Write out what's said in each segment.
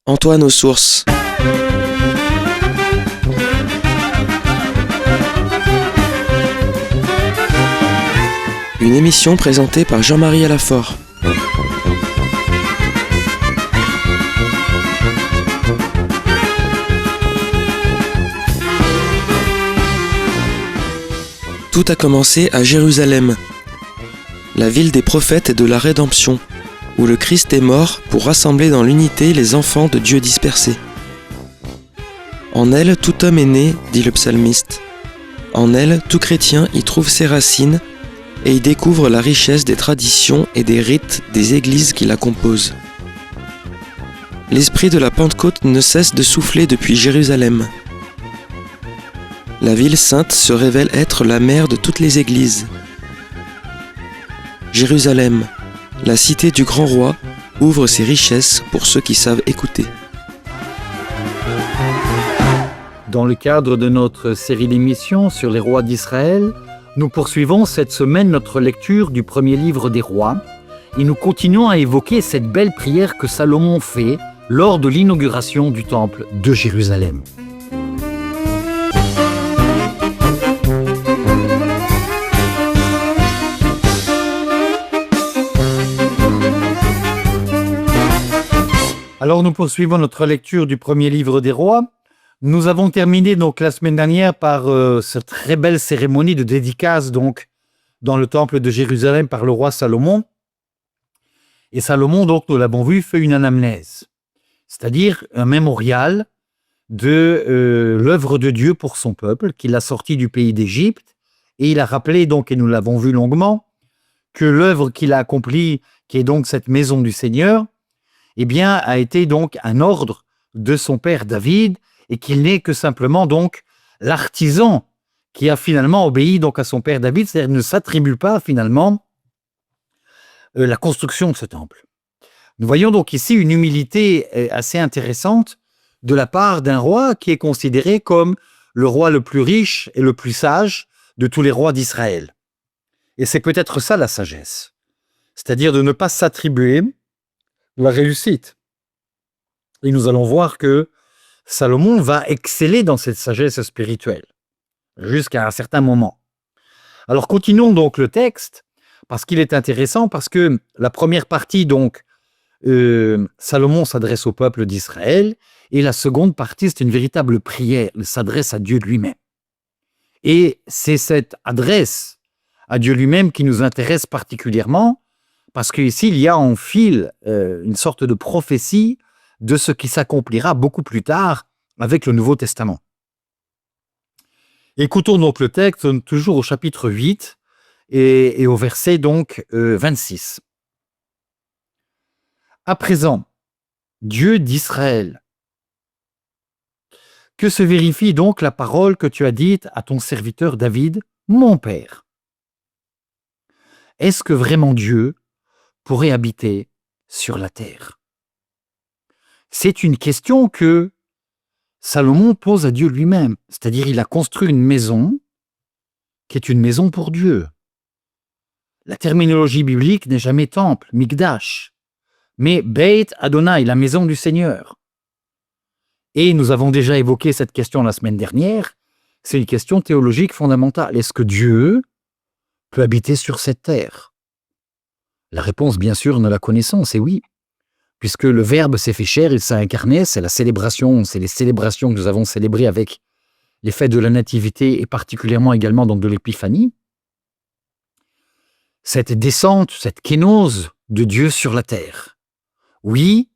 Antoine aux sources. Une émission présentée par Jean-Marie Alafort. Tout a commencé à Jérusalem, la ville des prophètes et de la rédemption, où le Christ est mort pour rassembler dans l'unité les enfants de Dieu dispersés. En elle, tout homme est né, dit le psalmiste. En elle, tout chrétien y trouve ses racines et y découvre la richesse des traditions et des rites des églises qui la composent. L'esprit de la Pentecôte ne cesse de souffler depuis Jérusalem. La ville sainte se révèle être la mère de toutes les églises. Jérusalem, la cité du grand roi, ouvre ses richesses pour ceux qui savent écouter. Dans le cadre de notre série d'émissions sur les rois d'Israël, nous poursuivons cette semaine notre lecture du premier livre des rois et nous continuons à évoquer cette belle prière que Salomon fait lors de l'inauguration du temple de Jérusalem. Alors nous poursuivons notre lecture du premier livre des rois. Nous avons terminé donc la semaine dernière par cette très belle cérémonie de dédicace donc dans le temple de Jérusalem par le roi Salomon. Et Salomon, donc nous l'avons vu, fait une anamnèse, c'est-à-dire un mémorial de l'œuvre de Dieu pour son peuple, qu'il a sorti du pays d'Égypte. Et il a rappelé donc, et nous l'avons vu longuement, que l'œuvre qu'il a accomplie, qui est donc cette maison du Seigneur, eh bien, a été donc un ordre de son père David, et qu'il n'est que simplement donc l'artisan qui a finalement obéi donc à son père David, c'est-à-dire ne s'attribue pas finalement la construction de ce temple. Nous voyons donc ici une humilité assez intéressante de la part d'un roi qui est considéré comme le roi le plus riche et le plus sage de tous les rois d'Israël. Et c'est peut-être ça la sagesse, c'est-à-dire de ne pas s'attribuer la réussite. Et nous allons voir que Salomon va exceller dans cette sagesse spirituelle, jusqu'à un certain moment. Alors continuons donc le texte, parce qu'il est intéressant, parce que la première partie, donc, Salomon s'adresse au peuple d'Israël, et la seconde partie, c'est une véritable prière, il s'adresse à Dieu lui-même. Et c'est cette adresse à Dieu lui-même qui nous intéresse particulièrement, parce qu'ici, il y a en fil une sorte de prophétie de ce qui s'accomplira beaucoup plus tard avec le Nouveau Testament. Écoutons donc le texte, toujours au chapitre 8 et au verset donc 26. À présent, Dieu d'Israël, que se vérifie donc la parole que tu as dite à ton serviteur David, mon père. Est-ce que vraiment Dieu pourrait habiter sur la terre? C'est une question que Salomon pose à Dieu lui-même, c'est-à-dire il a construit une maison qui est une maison pour Dieu. La terminologie biblique n'est jamais temple, mikdash, mais Beit Adonai, la maison du Seigneur. Et nous avons déjà évoqué cette question la semaine dernière, c'est une question théologique fondamentale. Est-ce que Dieu peut habiter sur cette terre? La réponse, bien sûr, nous la connaissons, c'est oui. Puisque le Verbe s'est fait chair, il s'est incarné, c'est la célébration, c'est les célébrations que nous avons célébrées avec les fêtes de la Nativité et particulièrement également donc de l'Épiphanie. Cette descente, cette kénose de Dieu sur la terre. Oui,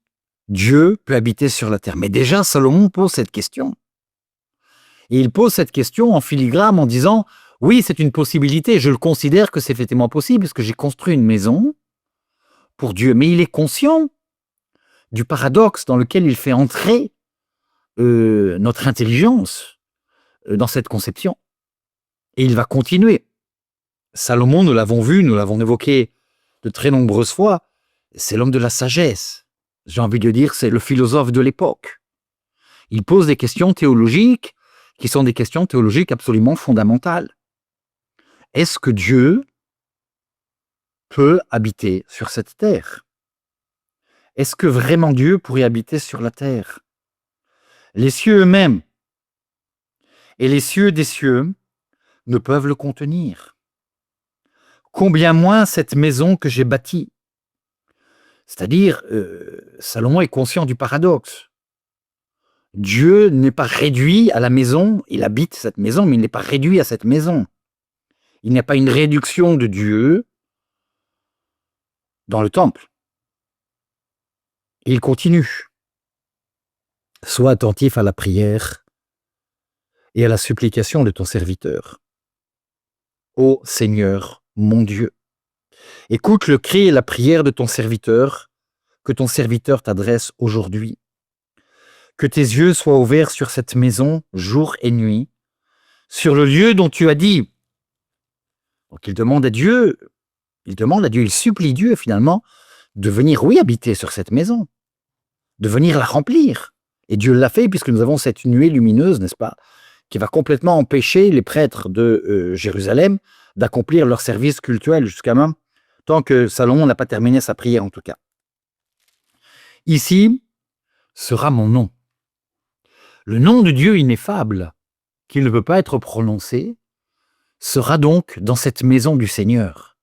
Dieu peut habiter sur la terre. Mais déjà, Salomon pose cette question. Et il pose cette question en filigrane en disant « Oui, c'est une possibilité, je le considère que c'est effectivement possible parce que j'ai construit une maison pour Dieu. » Mais il est conscient du paradoxe dans lequel il fait entrer notre intelligence dans cette conception. Et il va continuer. Salomon, nous l'avons vu, nous l'avons évoqué de très nombreuses fois, c'est l'homme de la sagesse. J'ai envie de dire, c'est le philosophe de l'époque. Il pose des questions théologiques qui sont des questions théologiques absolument fondamentales. Est-ce que Dieu peut habiter sur cette terre? est-ce que vraiment Dieu pourrait habiter sur la terre? Les cieux eux-mêmes et les cieux des cieux ne peuvent le contenir. Combien moins cette maison que j'ai bâtie. C'est-à-dire, Salomon est conscient du paradoxe. Dieu n'est pas réduit à la maison, il habite cette maison, mais il n'est pas réduit à cette maison. Il n'y a pas une réduction de Dieu dans le temple. Et il continue. Sois attentif à la prière et à la supplication de ton serviteur. Ô Seigneur, mon Dieu, écoute le cri et la prière de ton serviteur, que ton serviteur t'adresse aujourd'hui. Que tes yeux soient ouverts sur cette maison, jour et nuit, sur le lieu dont tu as dit. Donc il demande à Dieu, il supplie Dieu finalement de venir, oui, habiter sur cette maison, de venir la remplir. Et Dieu l'a fait puisque nous avons cette nuée lumineuse, n'est-ce pas, qui va complètement empêcher les prêtres de Jérusalem d'accomplir leur service cultuel jusqu'à même, tant que Salomon n'a pas terminé sa prière en tout cas. Ici sera mon nom. Le nom de Dieu ineffable, qui ne peut pas être prononcé, sera donc dans cette maison du Seigneur.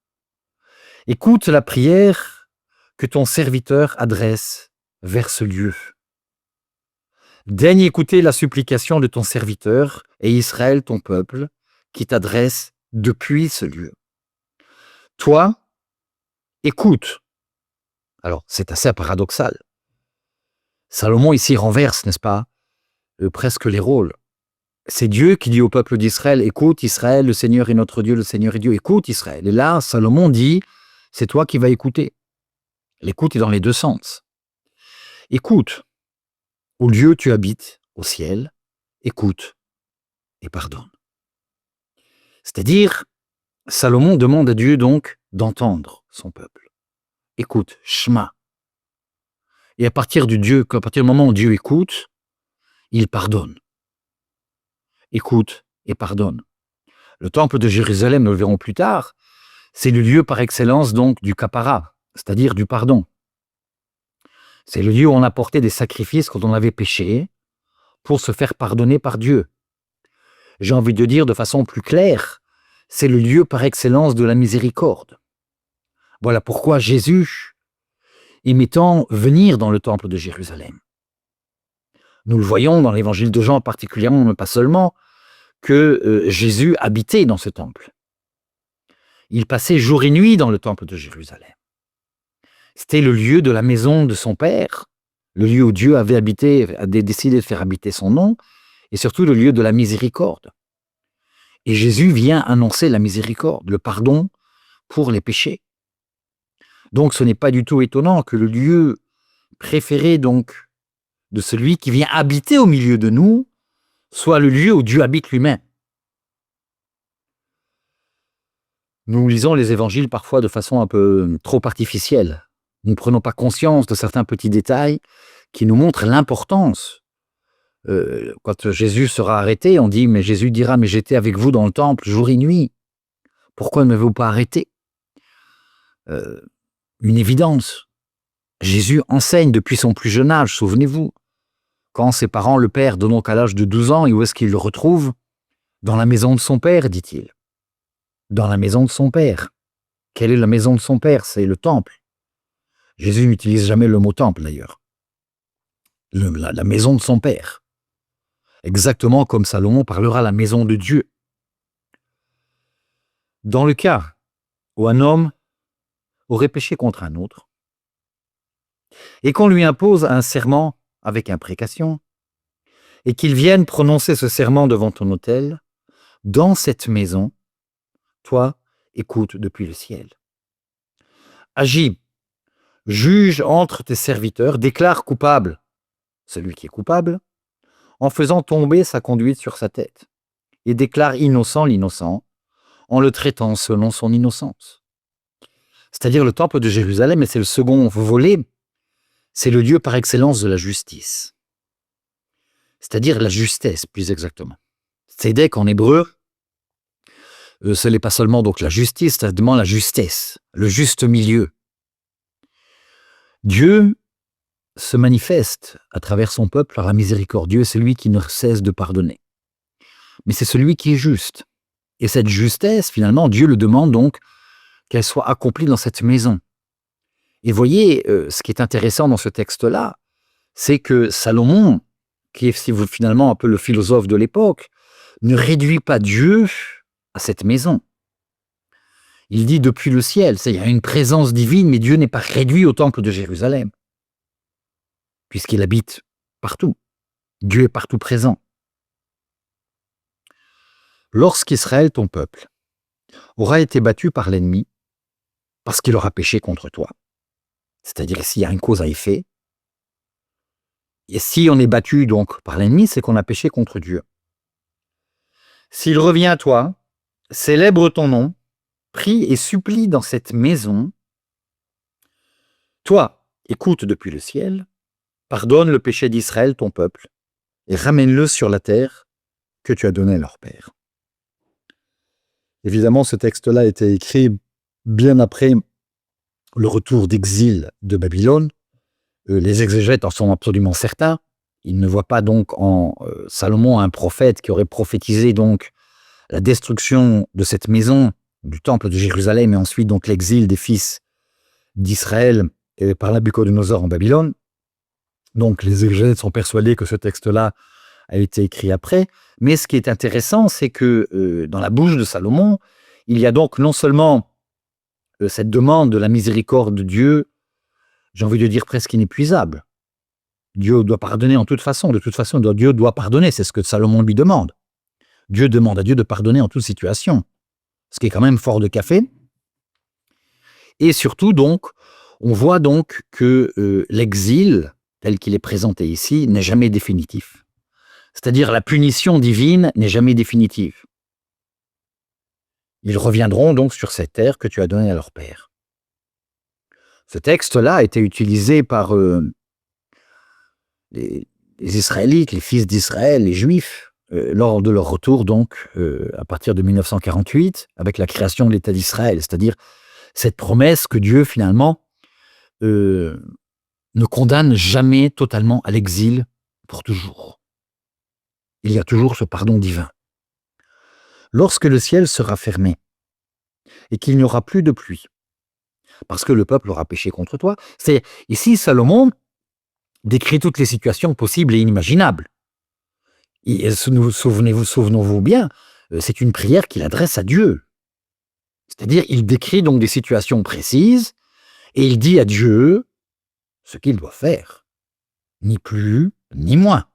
Écoute la prière que ton serviteur adresse vers ce lieu. Daigne écouter la supplication de ton serviteur et Israël, ton peuple, qui t'adresse depuis ce lieu. Toi, écoute. Alors, c'est assez paradoxal. Salomon ici renverse, n'est-ce pas, presque les rôles. C'est Dieu qui dit au peuple d'Israël, écoute Israël, le Seigneur est notre Dieu, le Seigneur est Dieu, écoute Israël. Et là, Salomon dit, c'est toi qui vas écouter. L'écoute est dans les deux sens. Écoute, au lieu où tu habites, au ciel, écoute et pardonne. C'est-à-dire, Salomon demande à Dieu donc d'entendre son peuple. Écoute, Shema. Et à partir du moment où Dieu écoute, il pardonne. Écoute et pardonne. Le temple de Jérusalem, nous le verrons plus tard, c'est le lieu par excellence donc du kapara, c'est-à-dire du pardon. C'est le lieu où on apportait des sacrifices quand on avait péché pour se faire pardonner par Dieu. J'ai envie de dire de façon plus claire, c'est le lieu par excellence de la miséricorde. Voilà pourquoi Jésus imitant venir dans le temple de Jérusalem. Nous le voyons dans l'évangile de Jean particulièrement, mais pas seulement, que Jésus habitait dans ce temple. Il passait jour et nuit dans le temple de Jérusalem. C'était le lieu de la maison de son Père, le lieu où Dieu avait décidé de faire habiter son nom, et surtout le lieu de la miséricorde. Et Jésus vient annoncer la miséricorde, le pardon pour les péchés. Donc ce n'est pas du tout étonnant que le lieu préféré donc de celui qui vient habiter au milieu de nous soit le lieu où Dieu habite lui-même. Nous lisons les évangiles parfois de façon un peu trop artificielle. Nous ne prenons pas conscience de certains petits détails qui nous montrent l'importance. Quand Jésus sera arrêté, on dit, mais Jésus dira, mais j'étais avec vous dans le temple jour et nuit. Pourquoi ne m'avez-vous pas arrêté? Une évidence. Jésus enseigne depuis son plus jeune âge, souvenez-vous. Quand ses parents le perdent donc à l'âge de 12 ans, et où est-ce qu'il le retrouve? Dans la maison de son père, dit-il. Dans la maison de son père. Quelle est la maison de son père? C'est le temple. Jésus n'utilise jamais le mot temple d'ailleurs. La maison de son père. Exactement comme Salomon parlera la maison de Dieu. Dans le cas où un homme aurait péché contre un autre, et qu'on lui impose un serment avec imprécation, et qu'il vienne prononcer ce serment devant ton autel, dans cette maison, toi, écoute depuis le ciel. Agis, juge entre tes serviteurs, déclare coupable celui qui est coupable, en faisant tomber sa conduite sur sa tête, et déclare innocent l'innocent, en le traitant selon son innocence. C'est-à-dire le temple de Jérusalem, et c'est le second volet, c'est le lieu par excellence de la justice. C'est-à-dire la justesse, plus exactement. Tzedek en hébreu, ce n'est pas seulement donc la justice, c'est vraiment la justesse, le juste milieu. Dieu se manifeste à travers son peuple par la miséricordieux, c'est lui qui ne cesse de pardonner. Mais c'est celui qui est juste. Et cette justesse, finalement, Dieu le demande donc qu'elle soit accomplie dans cette maison. Et voyez, ce qui est intéressant dans ce texte-là, c'est que Salomon, qui est finalement un peu le philosophe de l'époque, ne réduit pas Dieu à cette maison. Il dit depuis le ciel, il y a une présence divine, mais Dieu n'est pas réduit au temple de Jérusalem, puisqu'il habite partout. Dieu est partout présent. Lorsqu'Israël, ton peuple, aura été battu par l'ennemi, parce qu'il aura péché contre toi, c'est-à-dire s'il y a une cause à effet, et si on est battu donc par l'ennemi, c'est qu'on a péché contre Dieu. S'il revient à toi, célèbre ton nom, prie et supplie dans cette maison, toi, écoute depuis le ciel, pardonne le péché d'Israël, ton peuple, et ramène-le sur la terre que tu as donnée à leur père. Évidemment, ce texte-là a été écrit bien après le retour d'exil de Babylone. Les exégètes en sont absolument certains. Ils ne voient pas donc en Salomon un prophète qui aurait prophétisé donc la destruction de cette maison, du temple de Jérusalem, et ensuite donc l'exil des fils d'Israël par Nabuchodonosor en Babylone. Donc les exégètes sont persuadés que ce texte-là a été écrit après. Mais ce qui est intéressant, c'est que dans la bouche de Salomon, il y a donc non seulement cette demande de la miséricorde de Dieu, j'ai envie de dire presque inépuisable. Dieu doit pardonner en toute façon. De toute façon, Dieu doit pardonner. C'est ce que Salomon lui demande. Dieu demande à Dieu de pardonner en toute situation. Ce qui est quand même fort de café. Et surtout, donc, on voit donc que l'exil, tel qu'il est présenté ici, n'est jamais définitif. C'est-à-dire la punition divine n'est jamais définitive. Ils reviendront donc sur cette terre que tu as donnée à leur père. Ce texte-là a été utilisé par les Israélites, les fils d'Israël, les Juifs, lors de leur retour, donc, à partir de 1948, avec la création de l'État d'Israël, c'est-à-dire cette promesse que Dieu, finalement, ne condamne jamais totalement à l'exil pour toujours. Il y a toujours ce pardon divin. Lorsque le ciel sera fermé et qu'il n'y aura plus de pluie, parce que le peuple aura péché contre toi, c'est ici Salomon décrit toutes les situations possibles et inimaginables. Et souvenons-vous bien, c'est une prière qu'il adresse à Dieu. C'est-à-dire, il décrit donc des situations précises et il dit à Dieu ce qu'il doit faire. Ni plus, ni moins.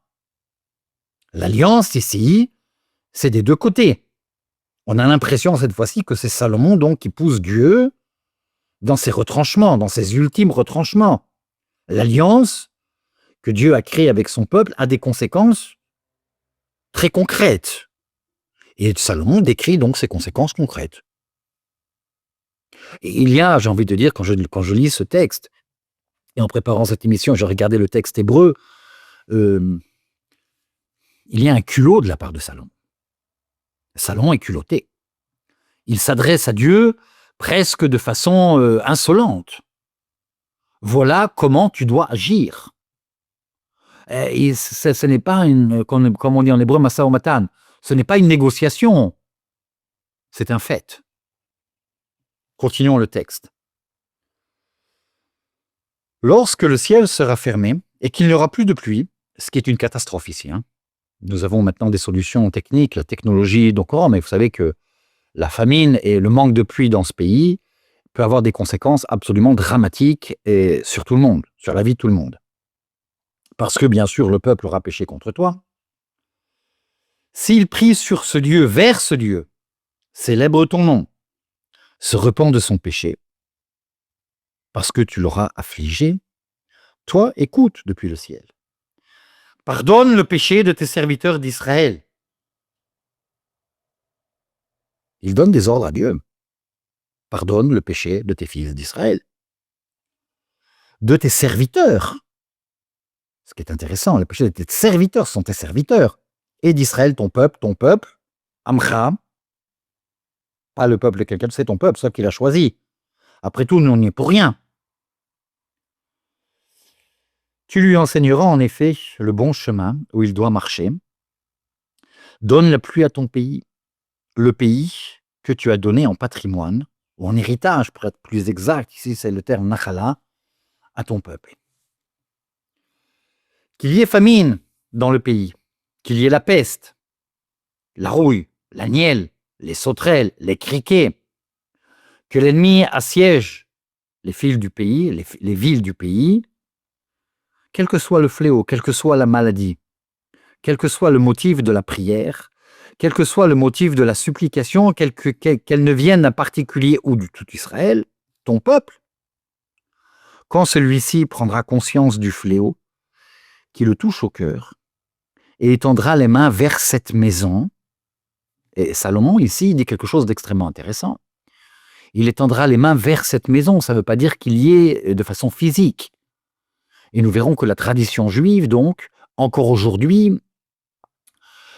L'alliance ici, c'est des deux côtés. On a l'impression cette fois-ci que c'est Salomon donc qui pousse Dieu dans ses retranchements, dans ses ultimes retranchements. L'alliance que Dieu a créée avec son peuple a des conséquences très concrètes. Et Salomon décrit donc ces conséquences concrètes. Et il y a, j'ai envie de dire, quand je lis ce texte, et en préparant cette émission, j'ai regardé le texte hébreu, il y a un culot de la part de Salomon. Salomon est culotté. Il s'adresse à Dieu presque de façon insolente. Voilà comment tu dois agir. Et ce n'est pas comme on dit en hébreu, masa ou matan, ce n'est pas une négociation. C'est un fait. Continuons le texte. Lorsque le ciel sera fermé et qu'il n'y aura plus de pluie, ce qui est une catastrophe ici, nous avons maintenant des solutions techniques, la technologie, donc, mais vous savez que la famine et le manque de pluie dans ce pays peut avoir des conséquences absolument dramatiques et sur tout le monde, sur la vie de tout le monde. Parce que, bien sûr, le peuple aura péché contre toi. S'il prie sur ce Dieu, vers ce Dieu, célèbre ton nom, se repent de son péché, parce que tu l'auras affligé, toi, écoute depuis le ciel. Pardonne le péché de tes serviteurs d'Israël. Il donne des ordres à Dieu. Pardonne le péché de tes fils d'Israël. De tes serviteurs. Ce qui est intéressant, le péché de tes serviteurs sont tes serviteurs. Et d'Israël, ton peuple, Amcha, pas le peuple de quelqu'un, c'est ton peuple, c'est qu'il a choisi. Après tout, nous n'y est pour rien. Tu lui enseigneras en effet le bon chemin où il doit marcher. Donne la pluie à ton pays, le pays que tu as donné en patrimoine, ou en héritage pour être plus exact, ici c'est le terme nachala, à ton peuple. Qu'il y ait famine dans le pays, qu'il y ait la peste, la rouille, la nielle, les sauterelles, les criquets, que l'ennemi assiège les villes du pays, les villes du pays, quel que soit le fléau, quelle que soit la maladie, quel que soit le motif de la prière, quel que soit le motif de la supplication, qu'elle ne vienne d'un particulier ou du tout Israël, ton peuple, quand celui-ci prendra conscience du fléau qui le touche au cœur et étendra les mains vers cette maison, et Salomon ici dit quelque chose d'extrêmement intéressant, il étendra les mains vers cette maison, ça ne veut pas dire qu'il y ait de façon physique. Et nous verrons que la tradition juive, donc, encore aujourd'hui,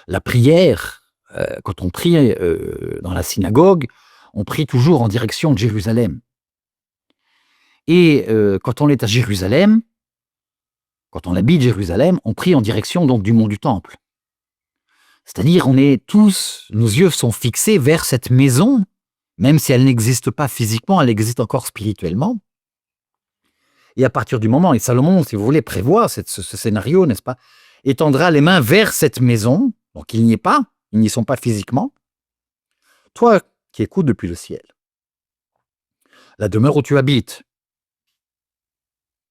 la prière, quand on prie dans la synagogue, on prie toujours en direction de Jérusalem. Et quand on est à Jérusalem, quand on habite Jérusalem, on prie en direction donc du mont du Temple. C'est-à-dire, on est tous, nos yeux sont fixés vers cette maison, même si elle n'existe pas physiquement, elle existe encore spirituellement. Et à partir du moment, et Salomon, si vous voulez, prévoit ce scénario, n'est-ce pas, étendra les mains vers cette maison, donc il n'y est pas, ils n'y sont pas physiquement. Toi qui écoutes depuis le ciel, la demeure où tu habites,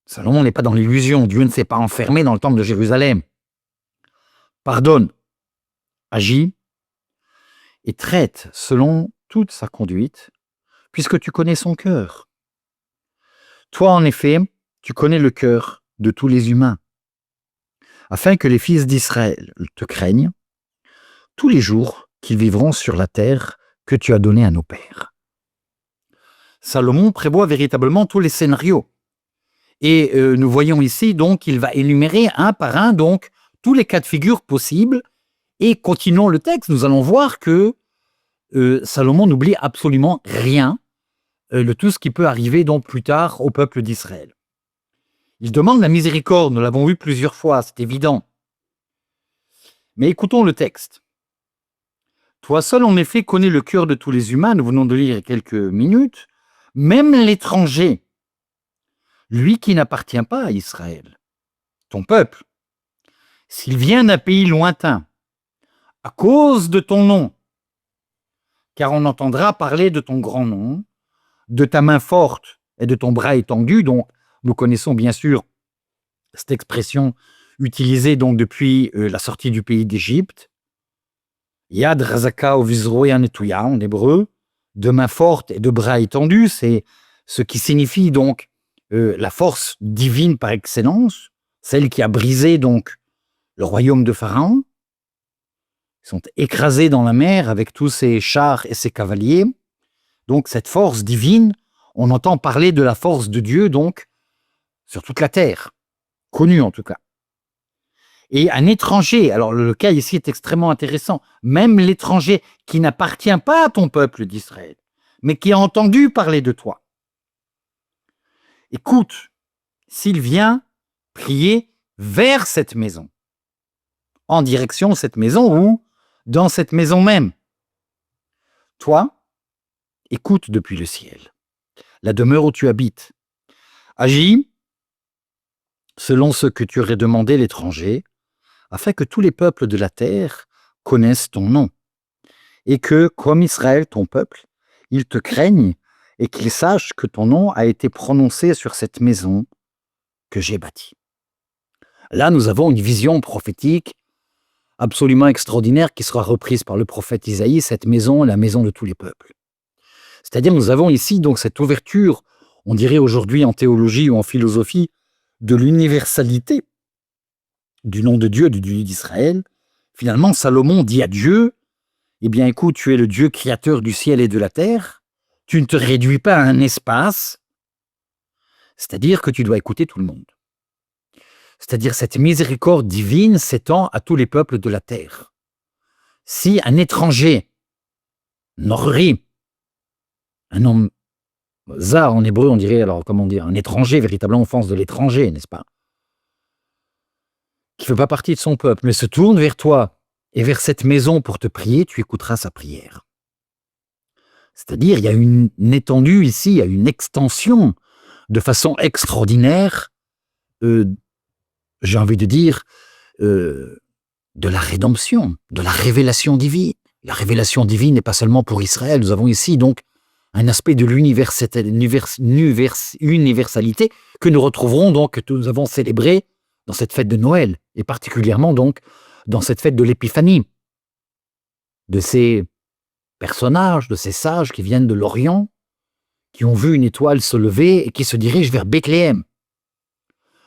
Salomon n'est pas dans l'illusion, Dieu ne s'est pas enfermé dans le temple de Jérusalem. Pardonne, agis et traite selon toute sa conduite, puisque tu connais son cœur. Toi, en effet, tu connais le cœur de tous les humains, afin que les fils d'Israël te craignent tous les jours qu'ils vivront sur la terre que tu as donnée à nos pères. Salomon prévoit véritablement tous les scénarios. Et nous voyons ici, donc, qu'il va énumérer un par un, donc, tous les cas de figure possibles. Et continuons le texte, nous allons voir que Salomon n'oublie absolument rien de tout ce qui peut arriver donc plus tard au peuple d'Israël. Il demande la miséricorde, nous l'avons vu plusieurs fois, c'est évident. Mais écoutons le texte. Toi seul, en effet, connais le cœur de tous les humains, nous venons de lire quelques minutes, même l'étranger, lui qui n'appartient pas à Israël, ton peuple, s'il vient d'un pays lointain, à cause de ton nom, car on entendra parler de ton grand nom, de ta main forte et de ton bras étendu, dont nous connaissons bien sûr cette expression utilisée donc depuis la sortie du pays d'Égypte. Yad Razaka Ovizroya Netuya en hébreu, de main forte et de bras étendus, c'est ce qui signifie donc la force divine par excellence, celle qui a brisé donc le royaume de Pharaon. Ils sont écrasés dans la mer avec tous ses chars et ses cavaliers. Donc cette force divine, on entend parler de la force de Dieu donc sur toute la terre, connue en tout cas. Et un étranger, alors le cas ici est extrêmement intéressant, même l'étranger qui n'appartient pas à ton peuple d'Israël, mais qui a entendu parler de toi. Écoute, s'il vient prier vers cette maison, en direction de cette maison ou dans cette maison même, toi, écoute depuis le ciel, la demeure où tu habites, agis selon ce que tu aurais demandé l'étranger, afin que tous les peuples de la terre connaissent ton nom, et que, comme Israël, ton peuple, ils te craignent et qu'ils sachent que ton nom a été prononcé sur cette maison que j'ai bâtie. Là, nous avons une vision prophétique absolument extraordinaire qui sera reprise par le prophète Isaïe, cette maison, la maison de tous les peuples. C'est-à-dire, nous avons ici donc cette ouverture, on dirait aujourd'hui en théologie ou en philosophie, de l'universalité du nom de Dieu, du Dieu d'Israël. Finalement, Salomon dit à Dieu, eh bien écoute, tu es le Dieu créateur du ciel et de la terre, tu ne te réduis pas à un espace, c'est-à-dire que tu dois écouter tout le monde. C'est-à-dire cette miséricorde divine s'étend à tous les peuples de la terre. Si un étranger, Norri, un homme zar en hébreu, on dirait, alors comment dire, un étranger, véritablement offense de l'étranger, n'est-ce pas? qui ne fait pas partie de son peuple, mais se tourne vers toi et vers cette maison pour te prier, tu écouteras sa prière. C'est-à-dire, il y a une étendue ici, il y a une extension de façon extraordinaire, j'ai envie de dire, de la rédemption, de la révélation divine. La révélation divine n'est pas seulement pour Israël, nous avons ici donc un aspect de l'universalité que nous retrouverons donc, que nous avons célébré dans cette fête de Noël, et particulièrement donc dans cette fête de l'Épiphanie, de ces personnages, de ces sages qui viennent de l'Orient, qui ont vu une étoile se lever et qui se dirigent vers Bethléem.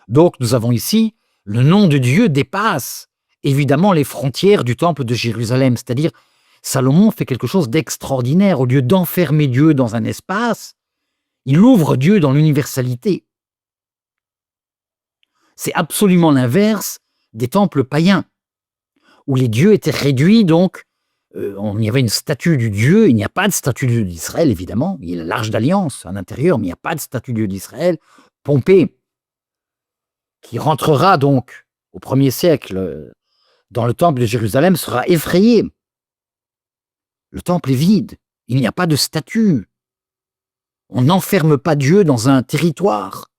Donc nous avons ici, le nom de Dieu dépasse évidemment les frontières du temple de Jérusalem, c'est-à-dire Salomon fait quelque chose d'extraordinaire. Au lieu d'enfermer Dieu dans un espace, il ouvre Dieu dans l'universalité. C'est absolument l'inverse des temples païens, où les dieux étaient réduits, donc il y avait une statue du Dieu, il n'y a pas de statue du Dieu d'Israël, évidemment, il y a l'Arche d'Alliance à l'intérieur, mais il n'y a pas de statue du Dieu d'Israël. Pompée, qui rentrera donc au 1er siècle dans le temple de Jérusalem, sera effrayé. Le temple est vide, il n'y a pas de statue. On n'enferme pas Dieu dans un territoire.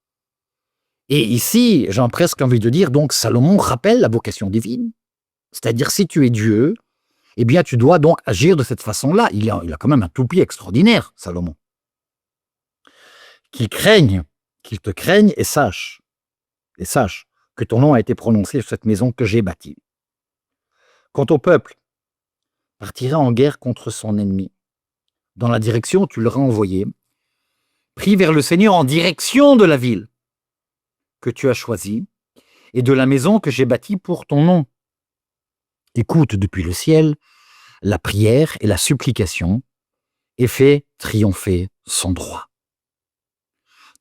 Et ici, j'ai presque envie de dire, donc Salomon rappelle la vocation divine. C'est-à-dire, si tu es Dieu, eh bien, tu dois donc agir de cette façon-là. Il a quand même un toupie extraordinaire, Salomon. Qu'il te craigne et sache que ton nom a été prononcé sur cette maison que j'ai bâtie. Quant au peuple, partira en guerre contre son ennemi. Dans la direction où tu l'auras envoyé, prie vers le Seigneur en direction de la ville que tu as choisie et de la maison que j'ai bâtie pour ton nom. Écoute depuis le ciel la prière et la supplication et fais triompher son droit.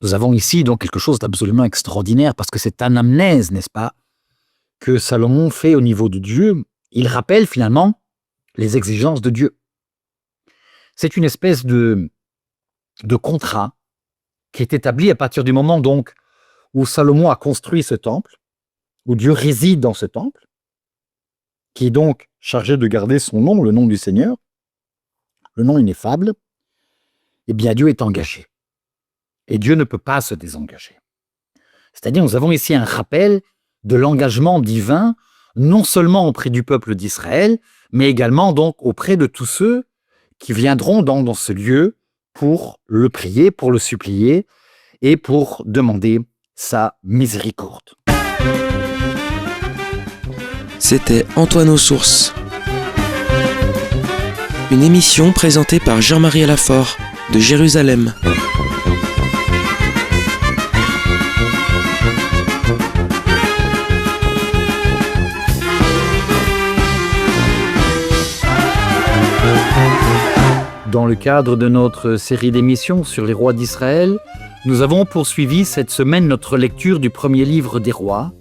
Nous avons ici donc quelque chose d'absolument extraordinaire parce que c'est une anamnèse, n'est-ce pas, que Salomon fait au niveau de Dieu. Il rappelle finalement les exigences de Dieu. C'est une espèce de contrat qui est établi à partir du moment donc où Salomon a construit ce temple, où Dieu réside dans ce temple, qui est donc chargé de garder son nom, le nom du Seigneur, le nom ineffable. Eh bien Dieu est engagé. Et Dieu ne peut pas se désengager. C'est-à-dire, nous avons ici un rappel de l'engagement divin, non seulement auprès du peuple d'Israël, mais également donc auprès de tous ceux qui viendront dans ce lieu pour le prier, pour le supplier et pour demander sa miséricorde. C'était Antoine aux Sources. Une émission présentée par Jean-Marie Alafort de Jérusalem. Dans le cadre de notre série d'émissions sur les rois d'Israël, nous avons poursuivi cette semaine notre lecture du premier livre des rois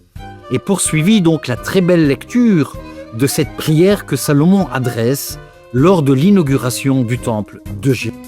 et poursuivi donc la très belle lecture de cette prière que Salomon adresse lors de l'inauguration du temple de Jérusalem.